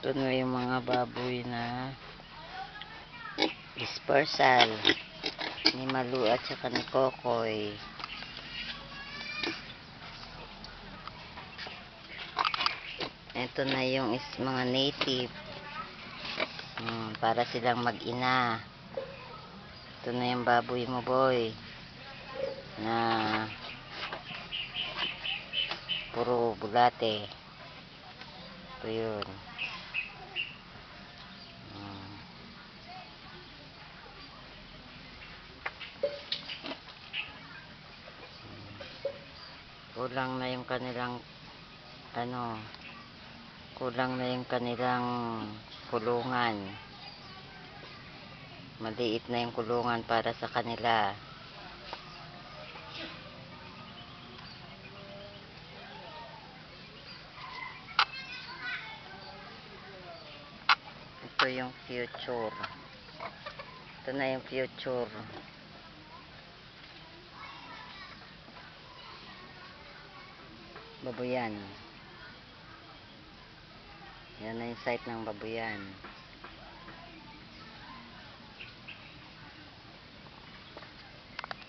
Ito na yung mga baboy na dispersal ni Malu at saka ni Kokoy. Ito na yung mga native. Para silang mag-ina. Ito na yung baboy mo, boy. Na puro bulate. Ito yun. Kulang na yung kanilang kulang na yung kanilang kulungan. Maliit na yung kulungan para sa kanila. Ito yung future. Ito na yung future. Babuyan. Yan na yung site ng babuyan.